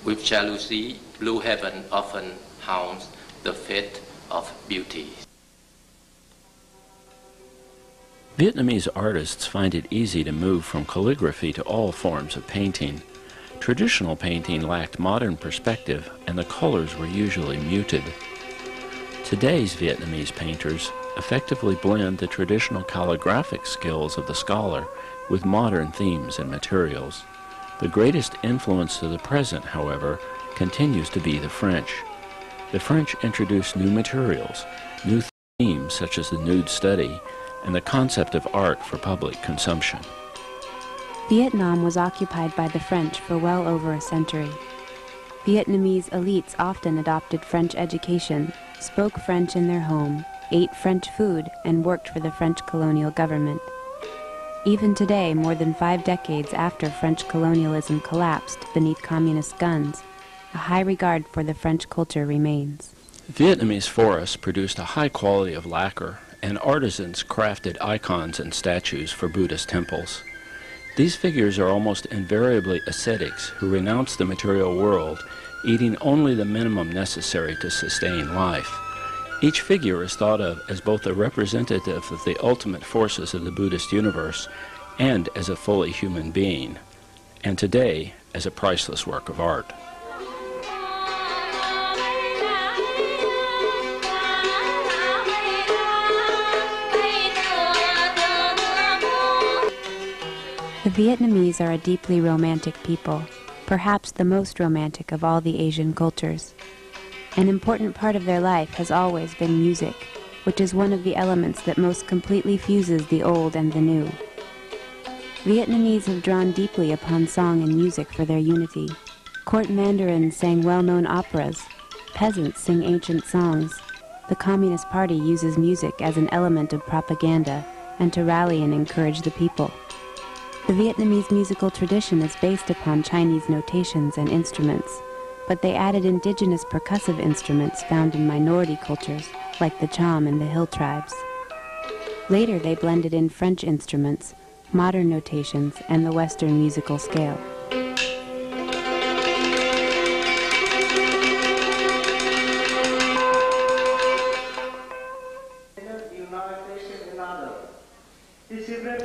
With jealousy, blue heaven often haunts the fate of beauty. Vietnamese artists find it easy to move from calligraphy to all forms of painting. Traditional painting lacked modern perspective, and the colors were usually muted. Today's Vietnamese painters effectively blend the traditional calligraphic skills of the scholar with modern themes and materials. The greatest influence to the present, however, continues to be the French. The French introduced new materials, new themes such as the nude study, and the concept of art for public consumption. Vietnam was occupied by the French for well over a century. Vietnamese elites often adopted French education, spoke French in their home, ate French food, and worked for the French colonial government. Even today, more than 5 decades after French colonialism collapsed beneath communist guns, a high regard for the French culture remains. Vietnamese forests produced a high quality of lacquer, and artisans crafted icons and statues for Buddhist temples. These figures are almost invariably ascetics who renounce the material world, eating only the minimum necessary to sustain life. Each figure is thought of as both a representative of the ultimate forces of the Buddhist universe and as a fully human being, and today as a priceless work of art. The Vietnamese are a deeply romantic people, perhaps the most romantic of all the Asian cultures. An important part of their life has always been music, which is one of the elements that most completely fuses the old and the new. Vietnamese have drawn deeply upon song and music for their unity. Court mandarins sang well-known operas. Peasants sing ancient songs. The Communist Party uses music as an element of propaganda and to rally and encourage the people. The Vietnamese musical tradition is based upon Chinese notations and instruments, but they added indigenous percussive instruments found in minority cultures, like the Cham and the hill tribes. Later they blended in French instruments, modern notations, and the Western musical scale.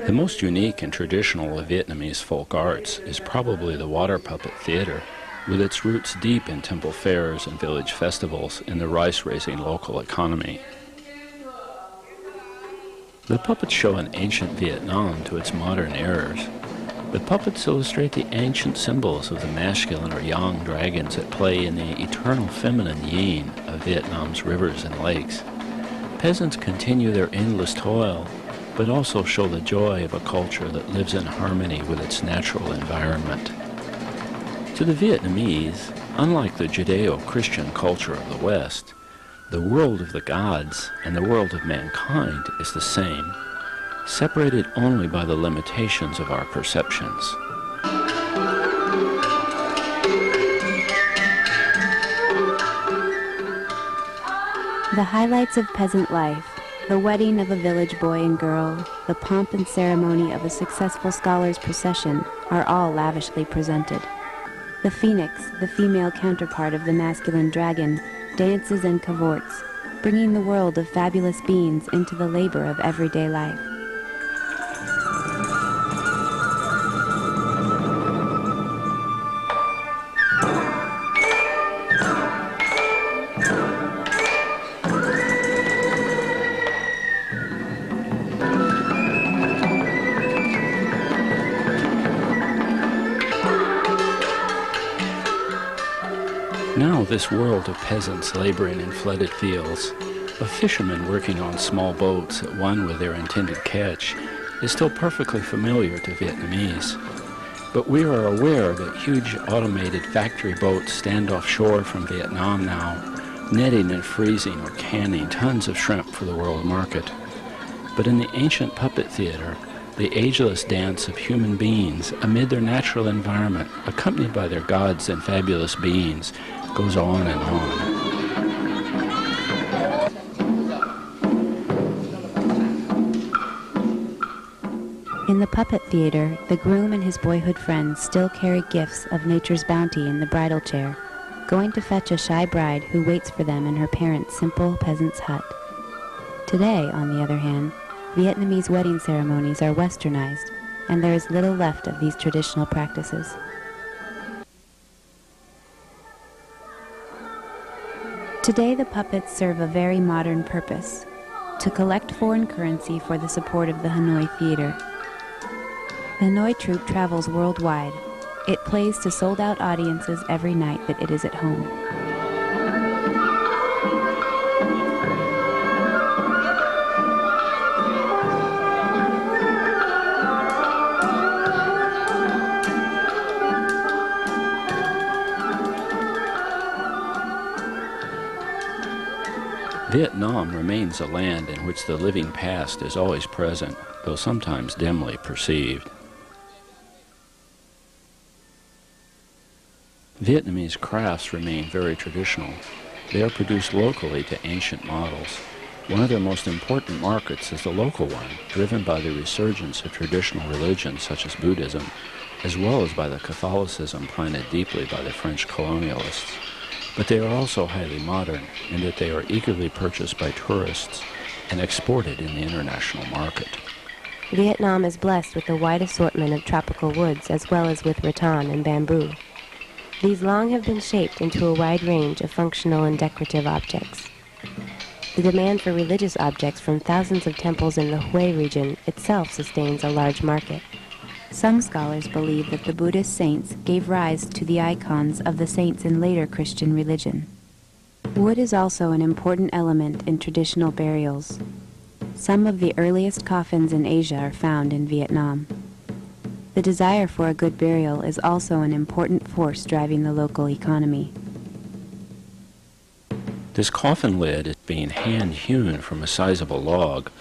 The most unique and traditional of Vietnamese folk arts is probably the water puppet theater, with its roots deep in temple fairs and village festivals in the rice-raising local economy. The puppets show an ancient Vietnam to its modern errors. The puppets illustrate the ancient symbols of the masculine or yang dragons at play in the eternal feminine yin of Vietnam's rivers and lakes. Peasants continue their endless toil, but also show the joy of a culture that lives in harmony with its natural environment. To the Vietnamese, unlike the Judeo-Christian culture of the West, the world of the gods and the world of mankind is the same, separated only by the limitations of our perceptions. The highlights of peasant life, the wedding of a village boy and girl, the pomp and ceremony of a successful scholar's procession are all lavishly presented. The phoenix, the female counterpart of the masculine dragon, dances and cavorts, bringing the world of fabulous beings into the labor of everyday life. Now this world of peasants laboring in flooded fields, of fishermen working on small boats at one with their intended catch, is still perfectly familiar to Vietnamese. But we are aware that huge automated factory boats stand offshore from Vietnam now, netting and freezing or canning tons of shrimp for the world market. But in the ancient puppet theater, the ageless dance of human beings amid their natural environment, accompanied by their gods and fabulous beings, goes on and on. In the puppet theater, the groom and his boyhood friends still carry gifts of nature's bounty in the bridal chair, going to fetch a shy bride who waits for them in her parents' simple peasant's hut. Today, on the other hand, Vietnamese wedding ceremonies are westernized, and there is little left of these traditional practices. Today, the puppets serve a very modern purpose: to collect foreign currency for the support of the Hanoi Theater. The Hanoi troupe travels worldwide. It plays to sold-out audiences every night that it is at home. Vietnam remains a land in which the living past is always present, though sometimes dimly perceived. Vietnamese crafts remain very traditional. They are produced locally to ancient models. One of their most important markets is the local one, driven by the resurgence of traditional religions such as Buddhism, as well as by the Catholicism planted deeply by the French colonialists. But they are also highly modern in that they are eagerly purchased by tourists and exported in the international market. Vietnam is blessed with a wide assortment of tropical woods as well as with rattan and bamboo. These long have been shaped into a wide range of functional and decorative objects. The demand for religious objects from thousands of temples in the Hue region itself sustains a large market. Some scholars believe that the Buddhist saints gave rise to the icons of the saints in later Christian religion. Wood is also an important element in traditional burials. Some of the earliest coffins in Asia are found in Vietnam. The desire for a good burial is also an important force driving the local economy. This coffin lid is being hand-hewn from a sizable log,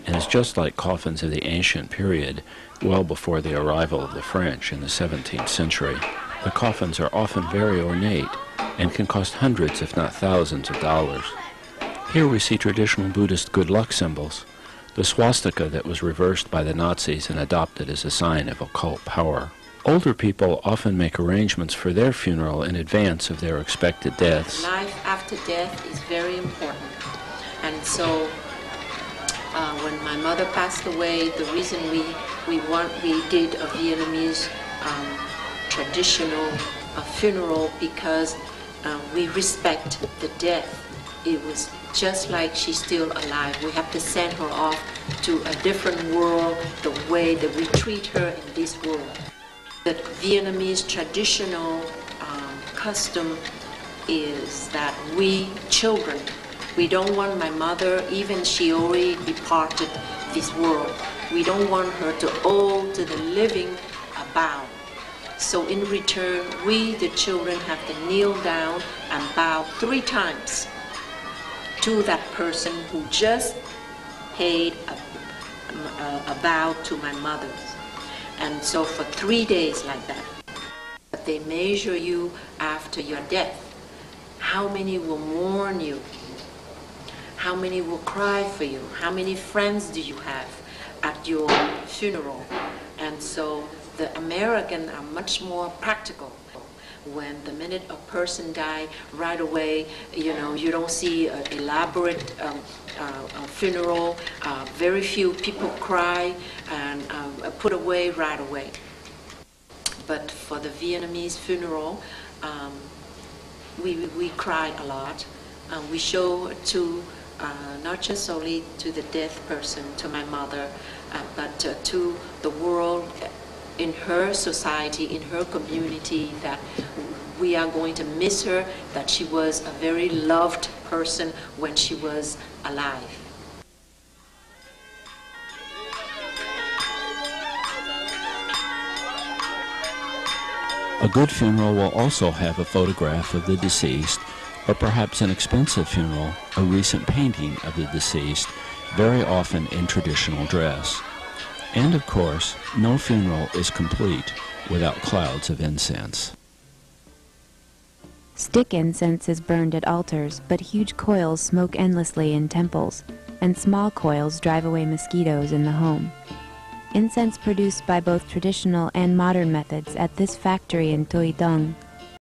and is just like coffins of the ancient period, well before the arrival of the French in the 17th century. The coffins are often very ornate and can cost hundreds, if not thousands, of dollars. Here we see traditional Buddhist good luck symbols, the swastika that was reversed by the Nazis and adopted as a sign of occult power. Older people often make arrangements for their funeral in advance of their expected deaths. Life after death is very important, and so when my mother passed away, the reason we did a Vietnamese traditional funeral because we respect the death. It was just like she's still alive. We have to send her off to a different world the way that we treat her in this world. The Vietnamese traditional custom is that we children, we don't want my mother, even she already departed this world, we don't want her to owe to the living a bow. So in return, we, the children, have to kneel down and bow 3 times to that person who just paid a bow to my mother. And so for 3 days like that. But they measure you after your death. How many will mourn you? How many will cry for you? How many friends do you have at your funeral? And so the Americans are much more practical. When the minute a person dies, right away, you don't see an elaborate funeral. Very few people cry and put away right away. But for the Vietnamese funeral, we cry a lot. We show to not just only to the dead person, to my mother, but to the world, in her society, in her community, that we are going to miss her, that she was a very loved person when she was alive. A good funeral will also have a photograph of the deceased, or perhaps an expensive funeral, a recent painting of the deceased, very often in traditional dress. And of course, no funeral is complete without clouds of incense. Stick incense is burned at altars, but huge coils smoke endlessly in temples, and small coils drive away mosquitoes in the home. Incense produced by both traditional and modern methods at this factory in Toi Dong